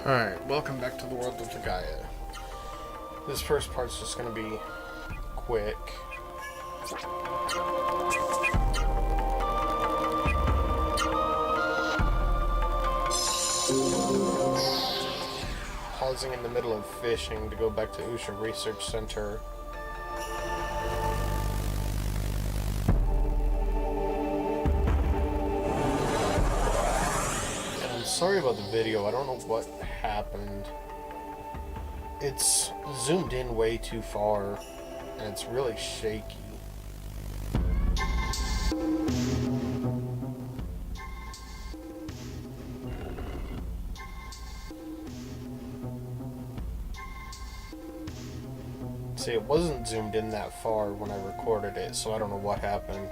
Alright, welcome back to the world of Legaia. This first part's just gonna be quick. Pausing in the middle of fishing to go back to Usha Research Center. Sorry about the video, I don't know what happened. It's zoomed in way too far, and it's really shaky. See, it wasn't zoomed in that far when I recorded it, so I don't know what happened.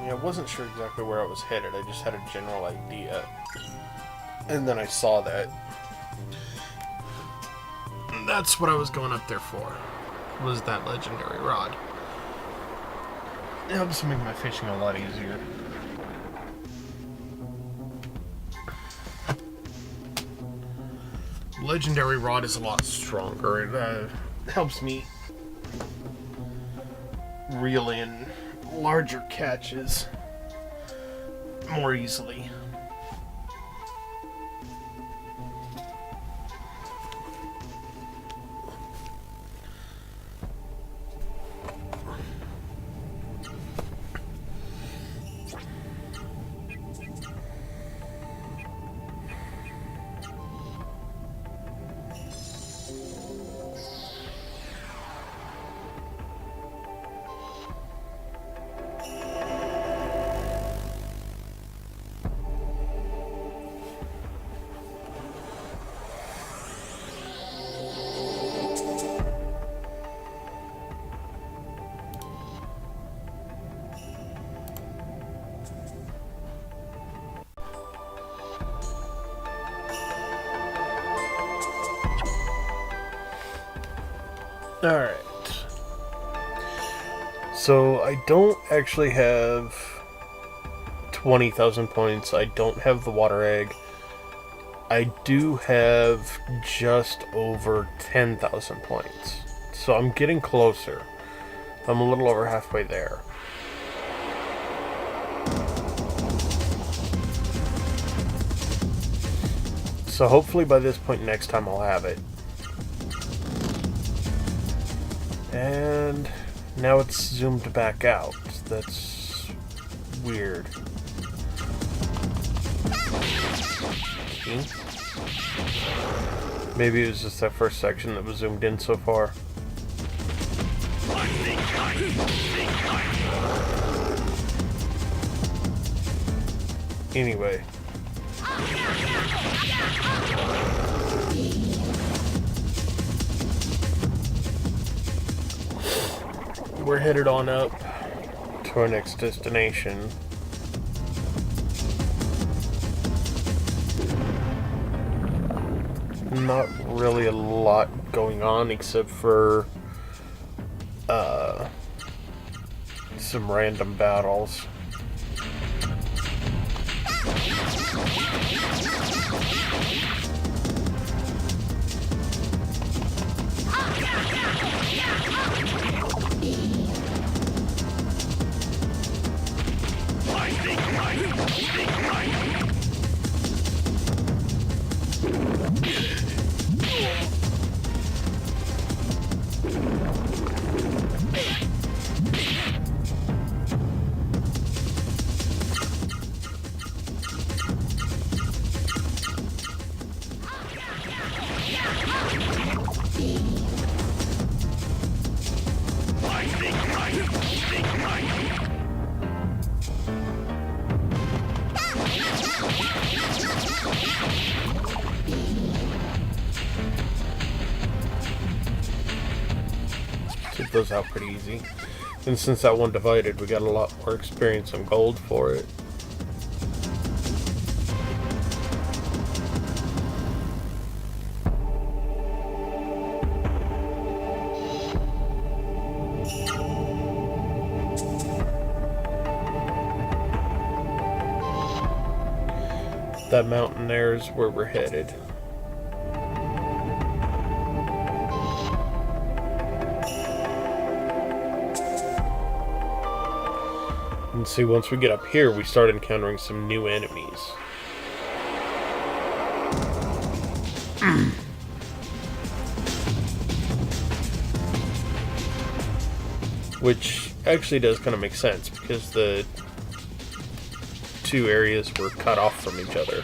I wasn't sure exactly where I was headed, I just had a general idea. And then I saw that. And that's what I was going up there for, was that legendary rod. It helps make my fishing a lot easier. Legendary rod is a lot stronger. It helps me reel in larger catches more easily. Alright. So, I don't actually have 20,000 points. I don't have the water egg. I do have just over 10,000 points. So, I'm getting closer. I'm a little over halfway there. So, hopefully by this point next time I'll have it. And now it's zoomed back out. That's weird. See? Maybe it was just that first section that was zoomed in so far. Anyway. We're headed on up to our next destination. Not really a lot going on except for some random battles. Took those out pretty easy. And since that one divided, we got a lot more experience and gold for it. That mountain there is where we're headed. And see, once we get up here, we start encountering some new enemies. Which actually does kind of make sense, because the two areas were cut off from each other.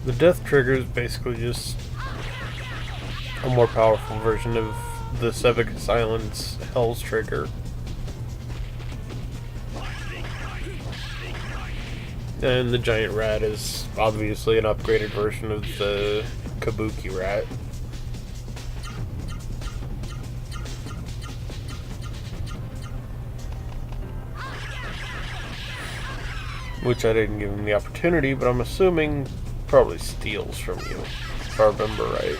The death trigger is basically just a more powerful version of the Sevicus Island's Hell's trigger. And the giant rat is obviously an upgraded version of the Kabuki rat. Which I didn't give him the opportunity, but I'm assuming probably steals from you, if I remember right.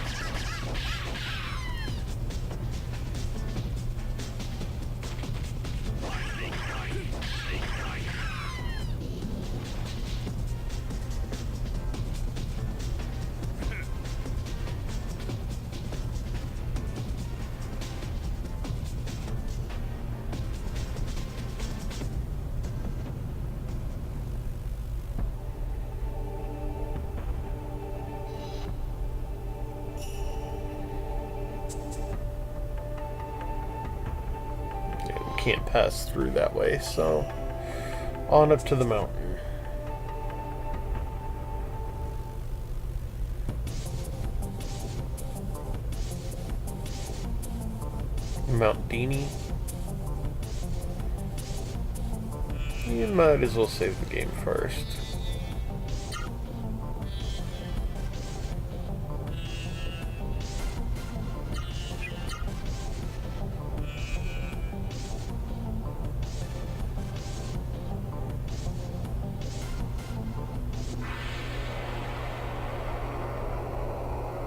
Can't pass through that way, so on up to the mountain. Mount Dhini. You might as well save the game first.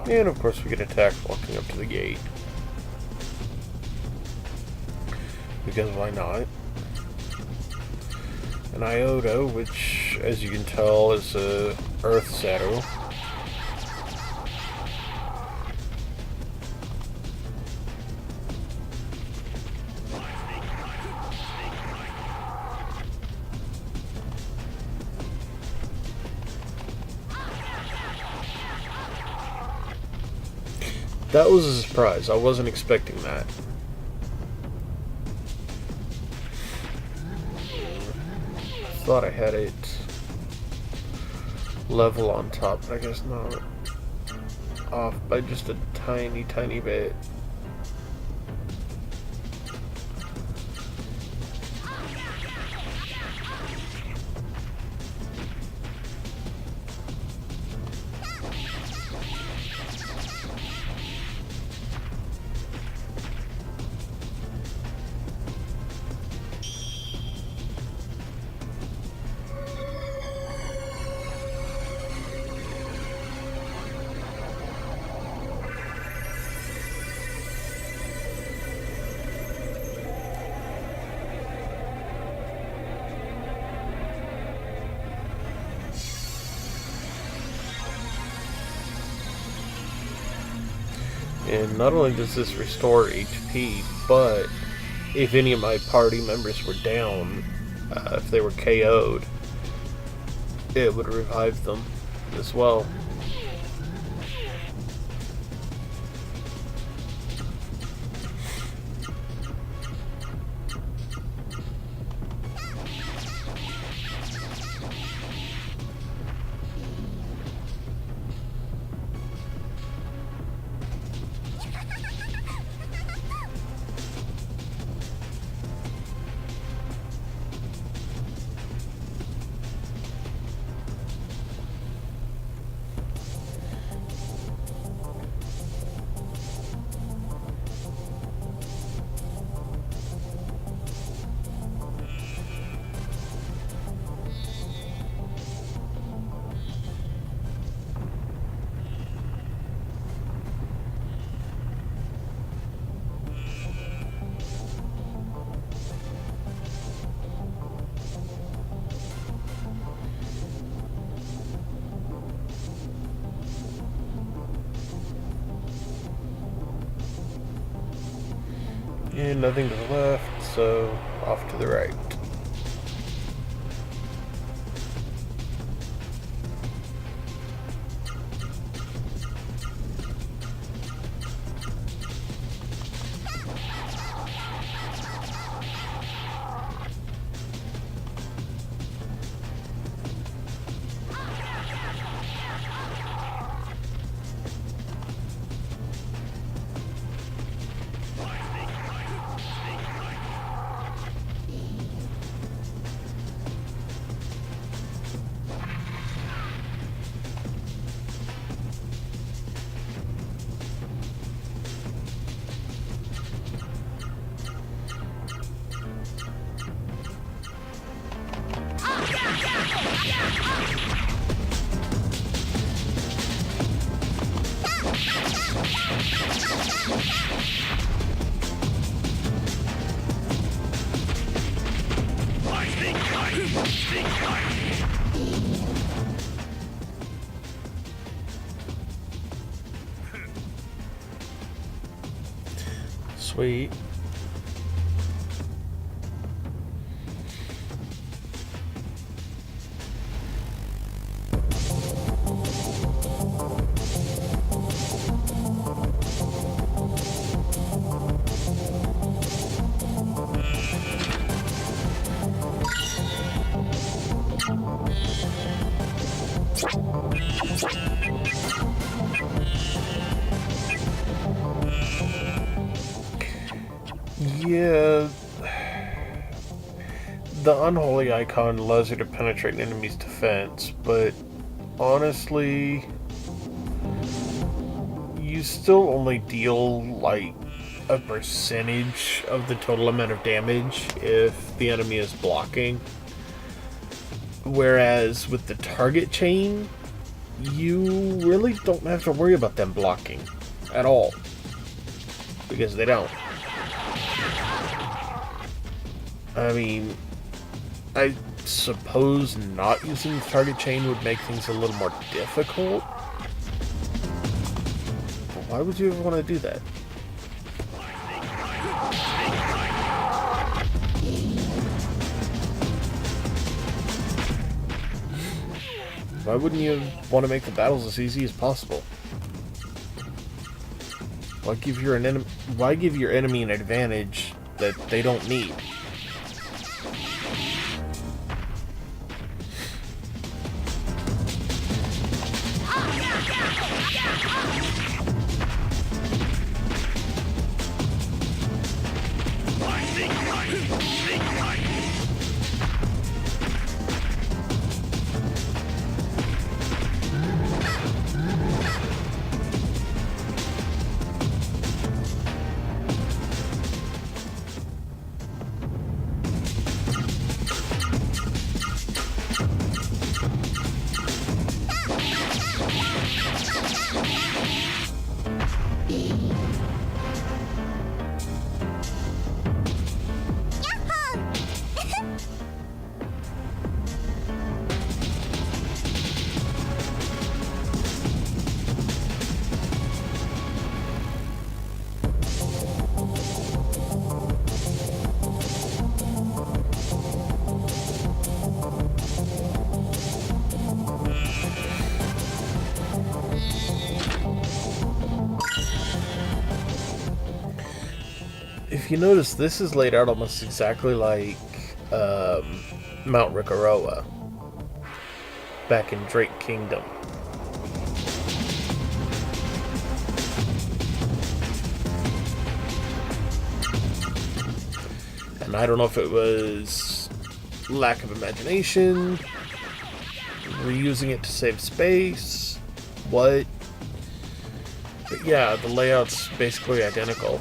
And of course we get attacked walking up to the gate. Because why not? An iota, which as you can tell is a earth shadow. That was a surprise. I wasn't expecting that. Thought I had it level on top, but I guess not. Off by just a tiny, tiny bit. And not only does this restore HP, but if any of my party members were down, if they were KO'd, it would revive them as well. And nothing to the left, so off to the right. Sweet. Yeah, the unholy icon allows you to penetrate an enemy's defense, but honestly, you still only deal like a percentage of the total amount of damage if the enemy is blocking. Whereas with the target chain, you really don't have to worry about them blocking at all, because they don't. I mean, I suppose not using the target chain would make things a little more difficult. But why would you ever want to do that? Why wouldn't you want to make the battles as easy as possible? Why give your enemy an advantage that they don't need? If you notice, this is laid out almost exactly like Mount Rikaroa back in Drake Kingdom. And I don't know if it was lack of imagination, reusing it to save space, what? But yeah, the layout's basically identical.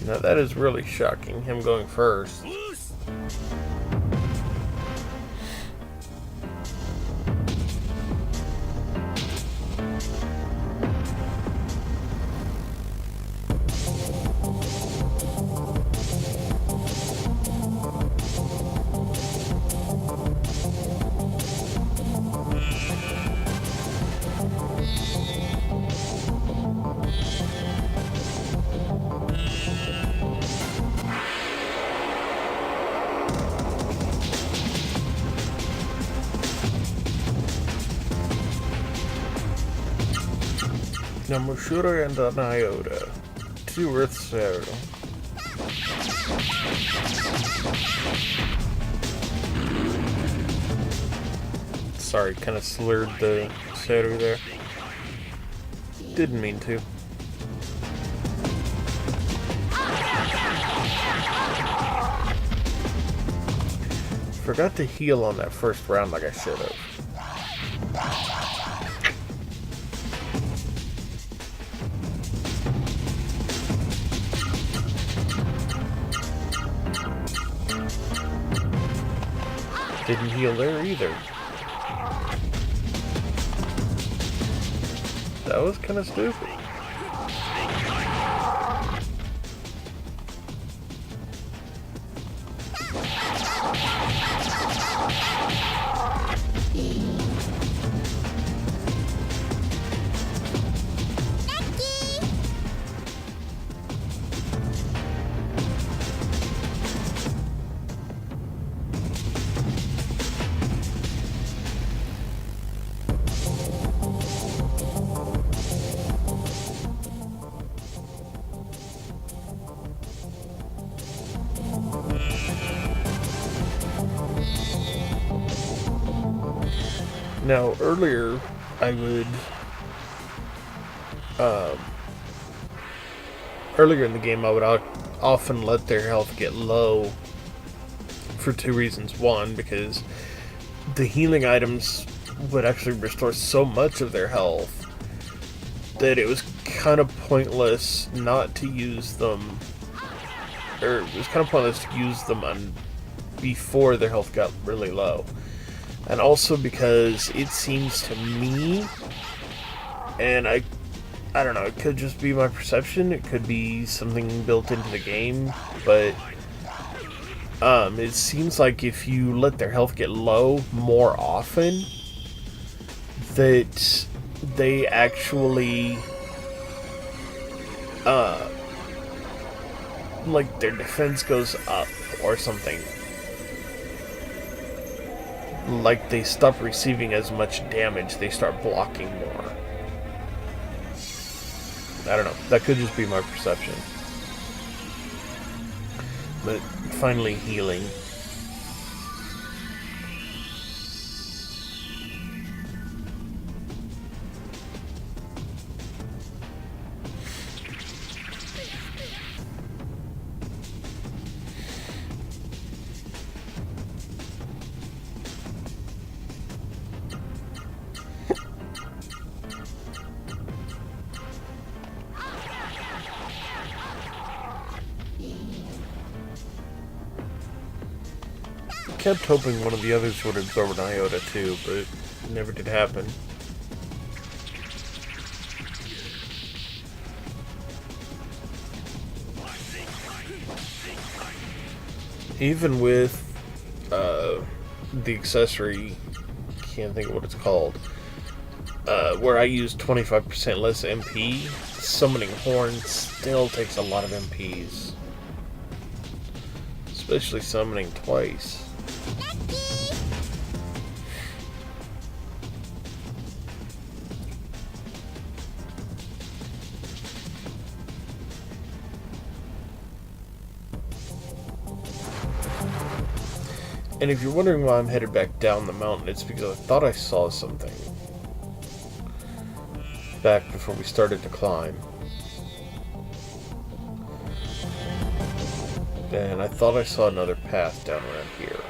Now that is really shocking, him going first. Now Mushura and Anayota, 2 Earths Zero. Sorry, kind of slurred the Seru there. Didn't mean to. Forgot to heal on that first round like I should have. Didn't heal there either. That was kind of stupid. Now, earlier, I would earlier in the game, I would often let their health get low for two reasons. One, because the healing items would actually restore so much of their health that it was kind of pointless not to use them, or it was kind of pointless to use them before their health got really low. And also because it seems to me, and I don't know, it could just be my perception, it could be something built into the game, but it seems like if you let their health get low more often, that they actually, like their defense goes up or something. Like they stop receiving as much damage, they start blocking more. I don't know, that could just be my perception. But finally healing. I kept hoping one of the others would absorb an iota too, but it never did happen. Even with the accessory, can't think of what it's called, where I use 25% less MP, summoning horns still takes a lot of MPs. Especially summoning twice. And if you're wondering why I'm headed back down the mountain, it's because I thought I saw something back before we started to climb. And I thought I saw another path down around here.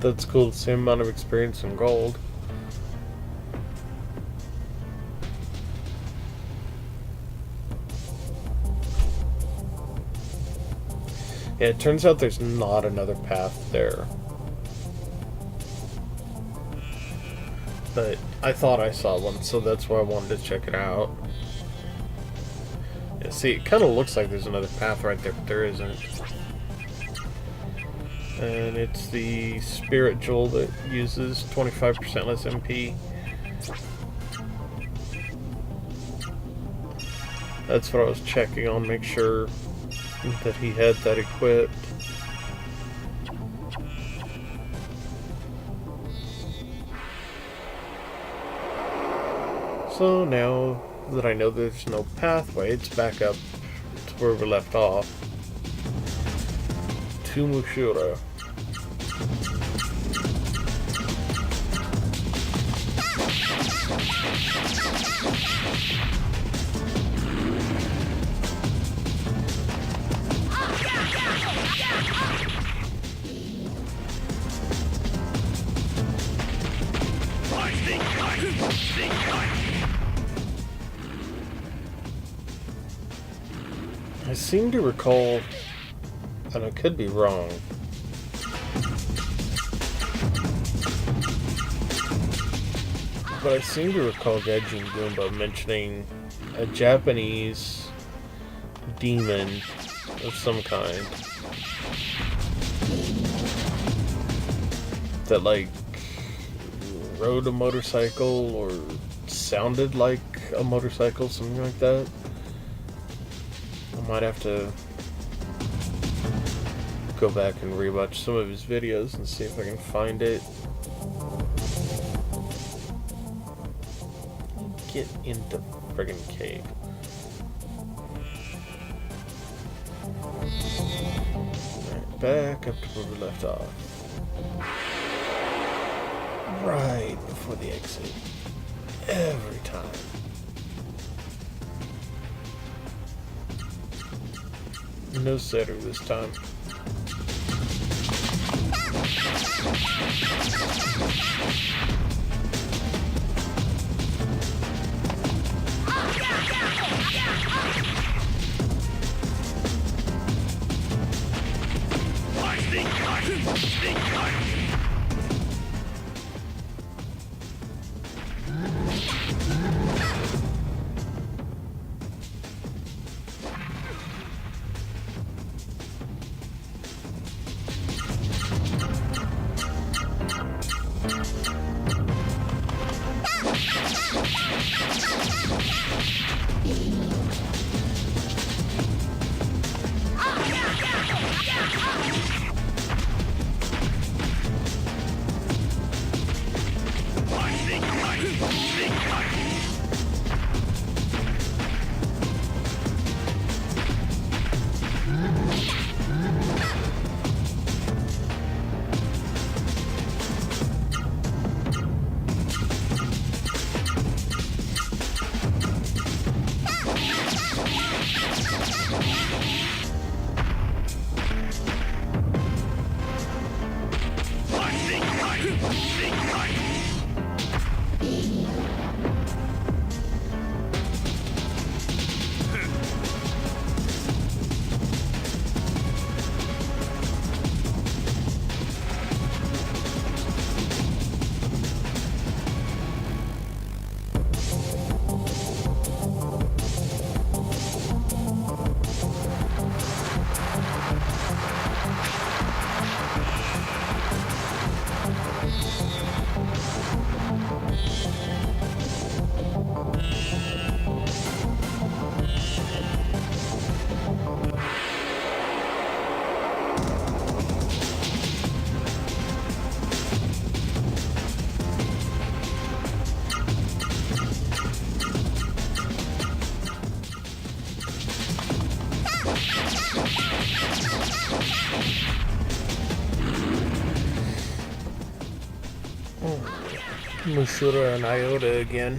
That's cool, the same amount of experience and gold. Yeah, it turns out there's not another path there. But I thought I saw one, so that's why I wanted to check it out. Yeah, see, it kind of looks like there's another path right there, but there isn't. And it's the Spirit Jewel that uses 25% less MP. That's what I was checking on, make sure that he had that equipped. So now that I know there's no pathway, it's back up to where we left off. To Mushura. I seem to recall, and I could be wrong, but I seem to recall Gaijin Goomba mentioning a Japanese demon of some kind that, like, rode a motorcycle or sounded like a motorcycle, something like that. I might have to go back and rewatch some of his videos and see if I can find it. Get into friggin' cave. Alright, back up to where we left off. Right before the exit. Every time. No setter this time. Mushura and Iota again.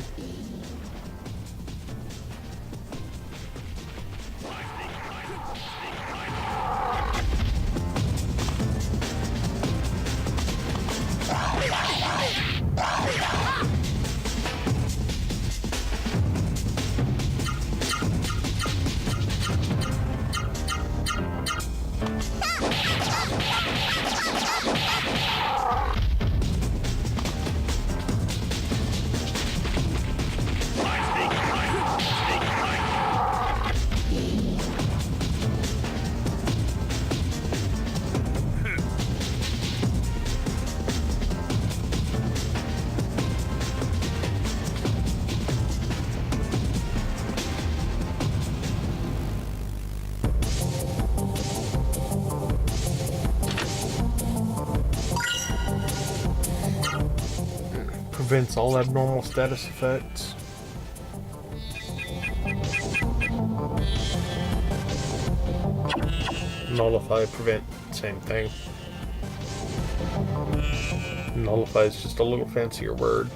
Prevents all abnormal status effects. Nullify, prevent, same thing. Nullify is just a little fancier word.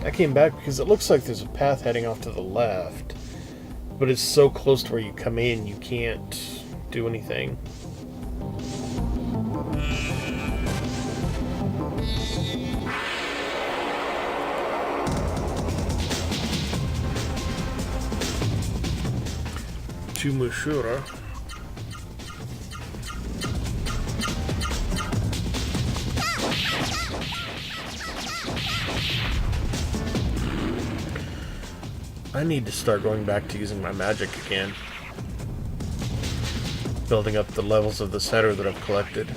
I came back because it looks like there's a path heading off to the left, but it's so close to where you come in, you can't do anything. To Mushura. I need to start going back to using my magic again. Building up the levels of the setter that I've collected.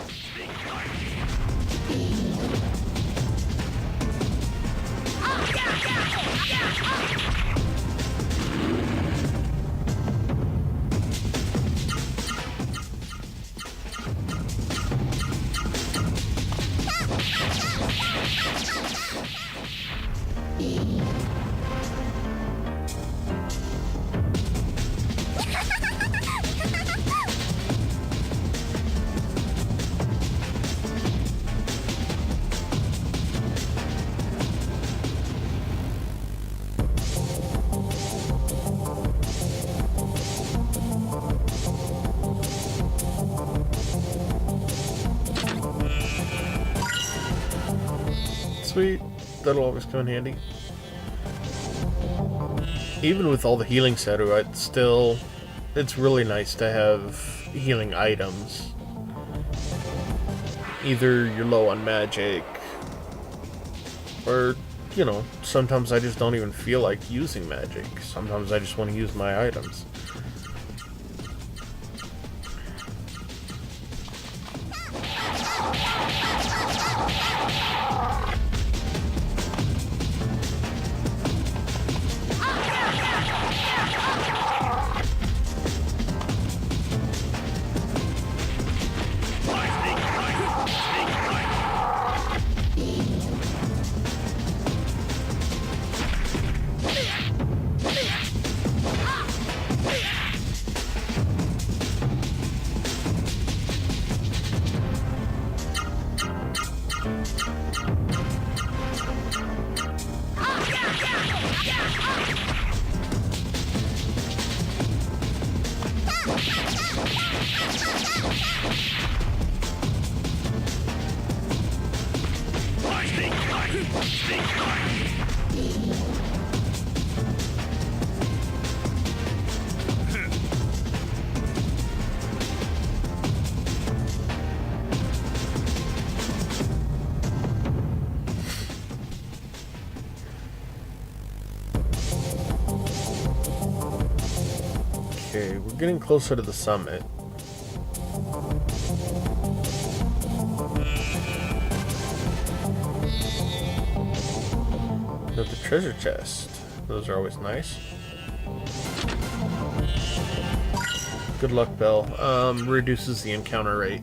Sweet, that'll always come in handy. Even with all the healing setter, it's really nice to have healing items. Either you're low on magic, or, you know, sometimes I just don't even feel like using magic. Sometimes I just want to use my items. Okay, we're getting closer to the summit. Got the treasure chest. Those are always nice. Good luck, Bell. Reduces the encounter rate.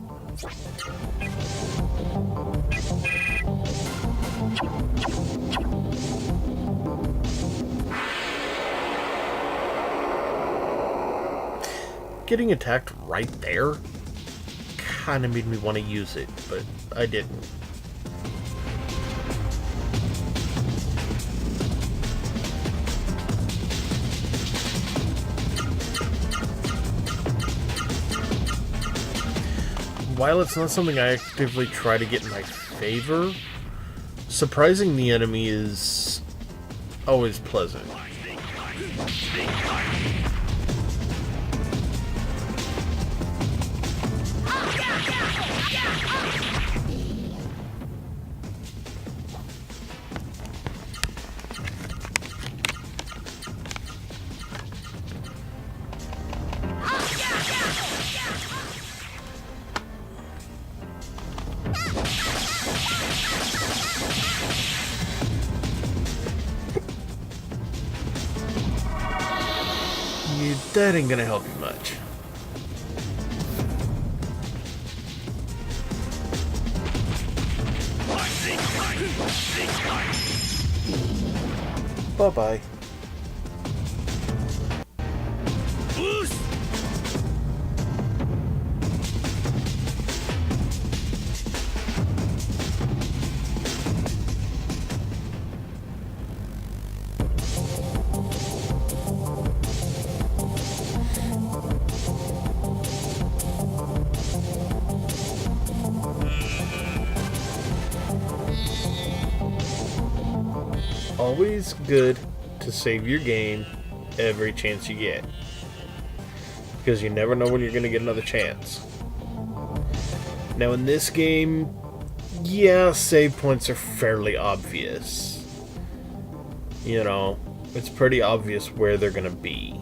Getting attacked right there kind of made me want to use it, but I didn't. While it's not something I actively try to get in my favor, surprising the enemy is always pleasant. That ain't gonna help you much. Bye-bye. always good to save your game every chance you get. Because you never know when you're going to get another chance. Now in this game, yeah, save points are fairly obvious. You know, it's pretty obvious where they're going to be.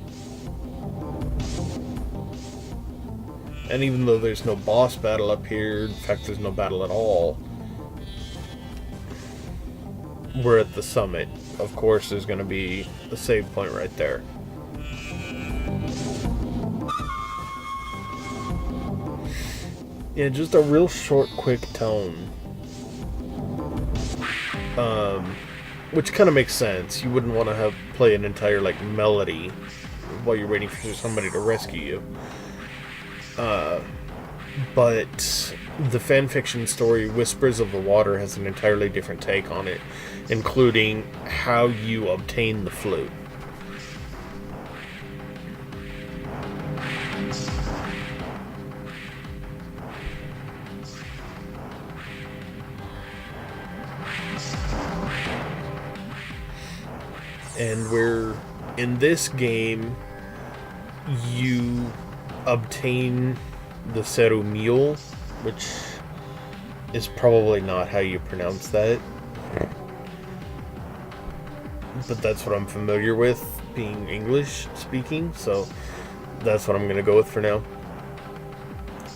And even though there's no boss battle up here, in fact there's no battle at all, we're at the summit. Of course there's going to be a save point right there. Yeah, just a real short, quick tone. Which kind of makes sense. You wouldn't want to play an entire, like, melody while you're waiting for somebody to rescue you. But the fanfiction story Whispers of the Water has an entirely different take on it, including how you obtain the flute. And where in this game you obtain the Seru Mule, which is probably not how you pronounce that, but that's what I'm familiar with, being English speaking, so that's what I'm going to go with for now.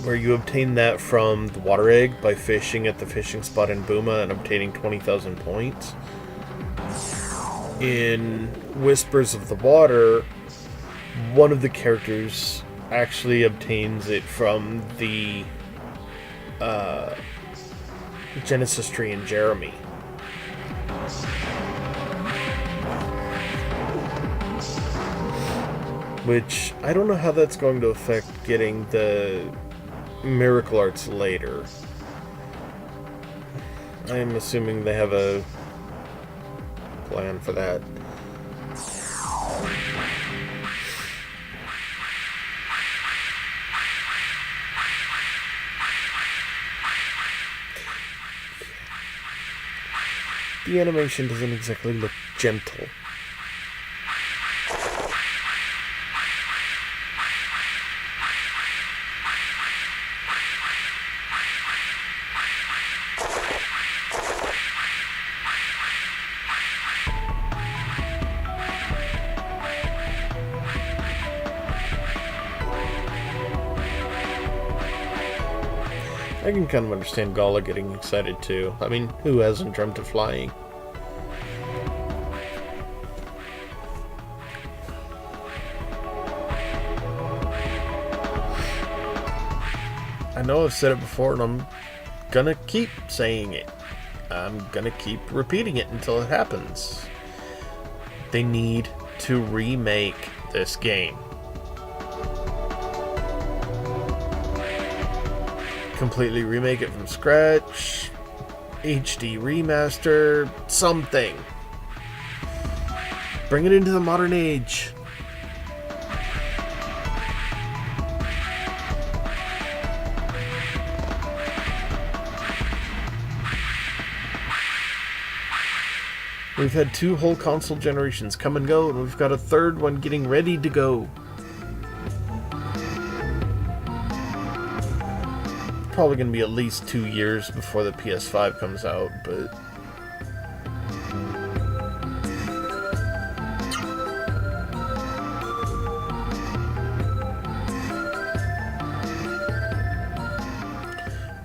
Where you obtain that from the water egg by fishing at the fishing spot in Buma and obtaining 20,000 points. In Whispers of the Water, one of the characters actually obtains it from the Genesis tree in Jeremy. Which, I don't know how that's going to affect getting the Miracle Arts later. I am assuming they have a plan for that. The animation doesn't exactly look gentle. I can kind of understand Gala getting excited too. I mean, who hasn't dreamt of flying? I know I've said it before and I'm gonna keep saying it. I'm gonna keep repeating it until it happens. They need to remake this game. Completely remake it from scratch, HD remaster, something. Bring it into the modern age. We've had 2 whole console generations come and go, and we've got a 3rd one getting ready to go. Probably going to be at least 2 years before the PS5 comes out, but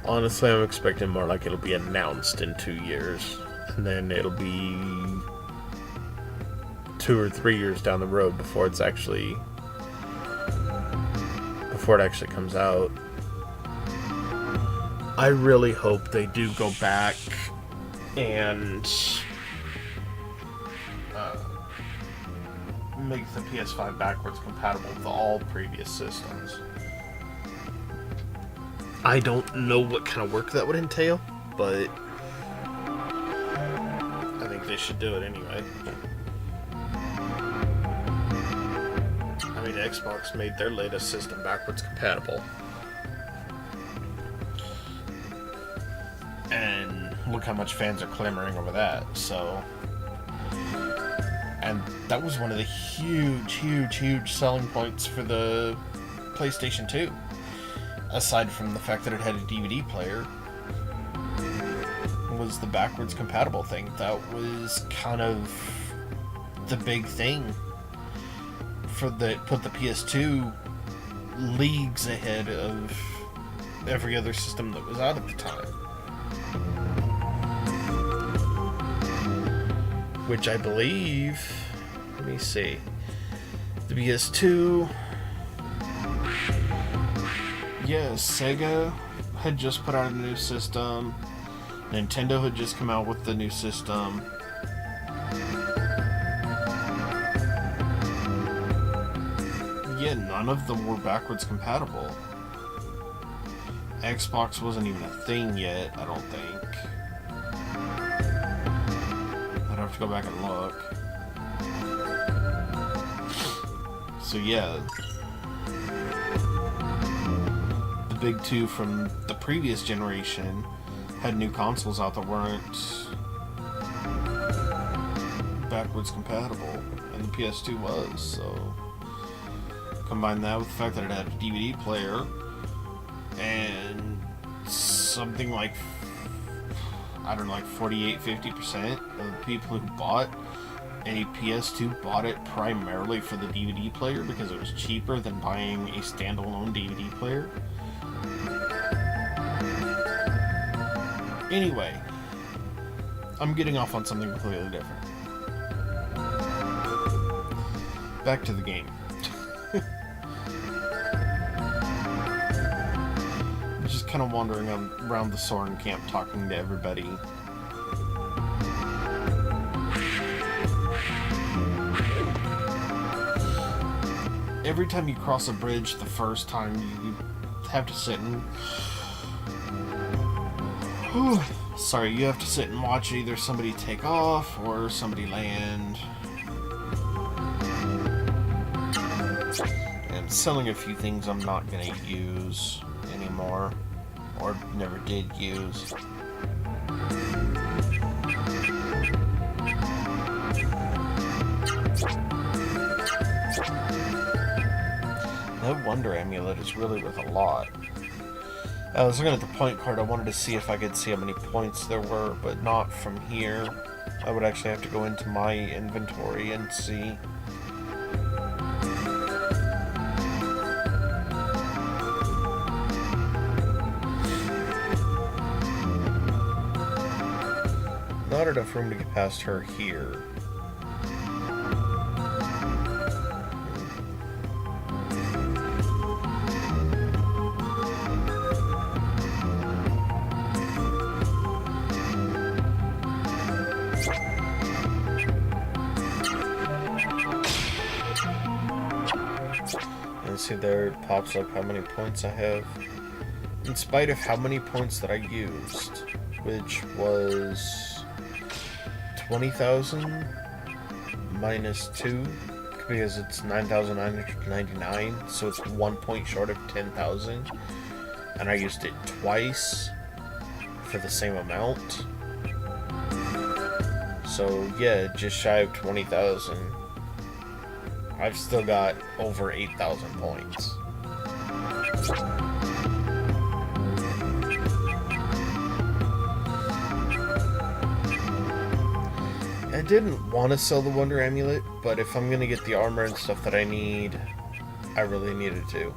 honestly, I'm expecting more like it'll be announced in 2 years, and then it'll be 2 or 3 years down the road before it actually comes out. I really hope they do go back and make the PS5 backwards compatible with all previous systems. I don't know what kind of work that would entail, but I think they should do it anyway. I mean, Xbox made their latest system backwards compatible. And look how much fans are clamoring over that, so And that was one of the huge selling points for the PlayStation 2. Aside from the fact that it had a DVD player, was the backwards compatible thing. That was kind of the big thing for put the PS2 leagues ahead of every other system that was out at the time. Which I believe, let me see, the PS2, yeah, Sega had just put out a new system, Nintendo had just come out with the new system, yeah, none of them were backwards compatible. Xbox wasn't even a thing yet, I don't think. I'd have to go back and look. So yeah, the big two from the previous generation had new consoles out that weren't backwards compatible, and the PS2 was, so combine that with the fact that it had a DVD player, and something like, I don't know, like 48-50% of the people who bought a PS2 bought it primarily for the DVD player because it was cheaper than buying a standalone DVD player. Anyway, I'm getting off on something completely different. Back to the game. Just kind of wandering around the Soren camp talking to everybody. Every time you cross a bridge the first time, you have to sit and... Sorry, you have to sit and watch either somebody take off or somebody land. And selling a few things I'm not going to use anymore, or never did use. That Wonder Amulet is really worth a lot. I was looking at the point card, I wanted to see if I could see how many points there were, but not from here. I would actually have to go into my inventory and see. Not enough room to get past her here. And see, there it pops up how many points I have. In spite of how many points that I used, which was 20,000 minus 2, because it's 9,999, so it's 1 point short of 10,000, and I used it twice for the same amount. So yeah, just shy of 20,000. I've still got over 8,000 points. I didn't want to sell the Wonder Amulet, but if I'm going to get the armor and stuff that I need, I really needed to.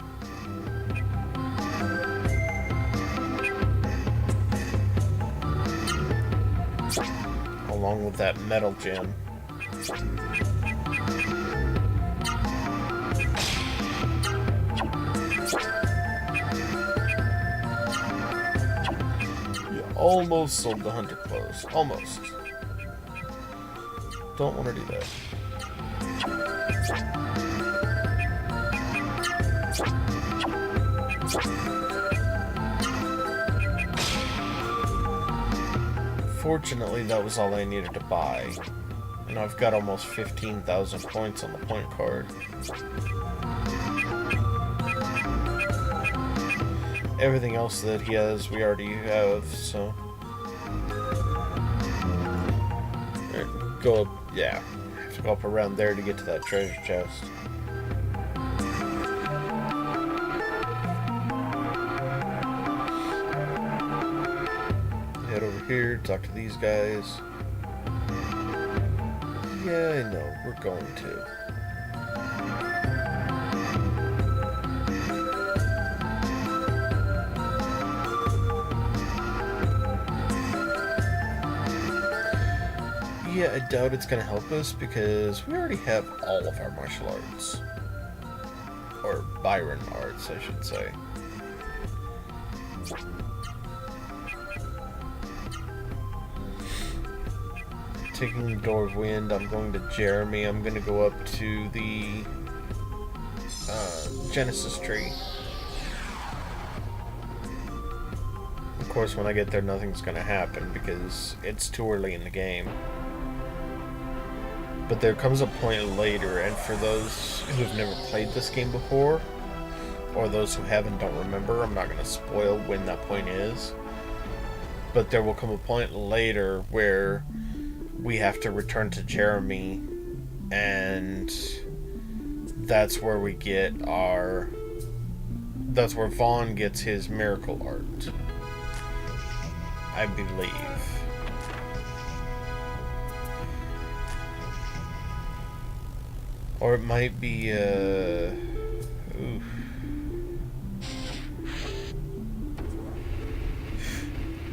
Along with that metal gem. You almost sold the hunter clothes. Almost. Don't want to do that. Fortunately, that was all I needed to buy. And I've got almost 15,000 points on the point card. Everything else that he has, we already have, so... Go up, yeah, I have to go up around there to get to that treasure chest. Head over here, talk to these guys. Yeah, I know, we're going to. Yeah, I doubt it's going to help us because we already have all of our martial arts. Or Byron arts, I should say. Taking the Door of Wind, I'm going to Jeremy. I'm going to go up to the Genesis tree. Of course, when I get there, nothing's going to happen because it's too early in the game. But there comes a point later, and for those who've never played this game before, or those who haven't don't remember, I'm not going to spoil when that point is. But there will come a point later where we have to return to Jeremy, and that's where we get our... That's where Vaughn gets his miracle art, I believe. Or it might be, oof.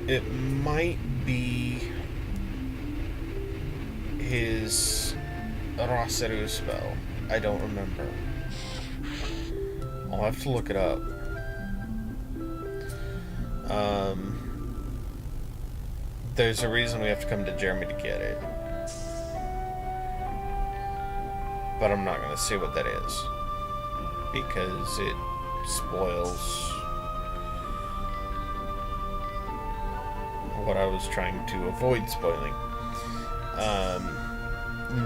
It might be his Raseru spell. I don't remember. I'll have to look it up. There's a reason we have to come to Jeremy to get it. But I'm not going to say what that is, because it spoils what I was trying to avoid spoiling.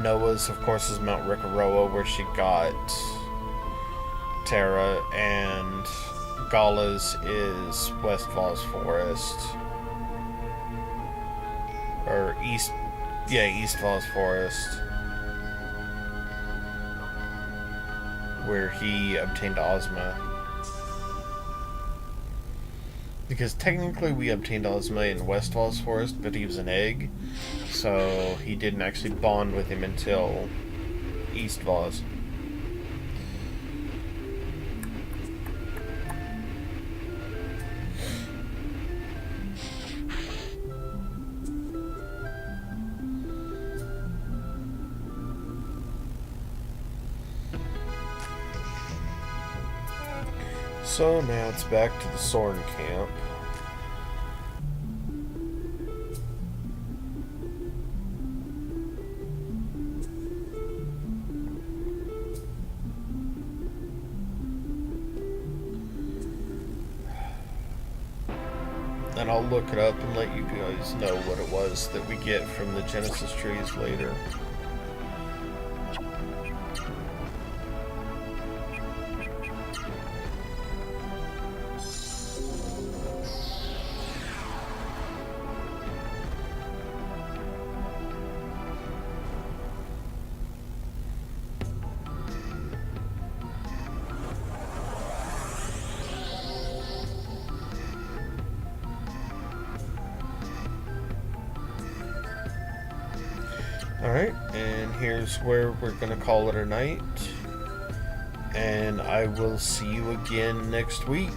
Noah's, of course, is Mount Rikaroa, where she got Terra, and Gala's is West Voss Forest. Or East Voss Forest, where he obtained Ozma. Because technically we obtained Ozma in West Voss Forest, but he was an egg, so he didn't actually bond with him until East Voss. So now it's back to the Soren camp. And I'll look it up and let you guys know what it was that we get from the Genesis trees later. Alright, and here's where we're going to call it a night. And I will see you again next week.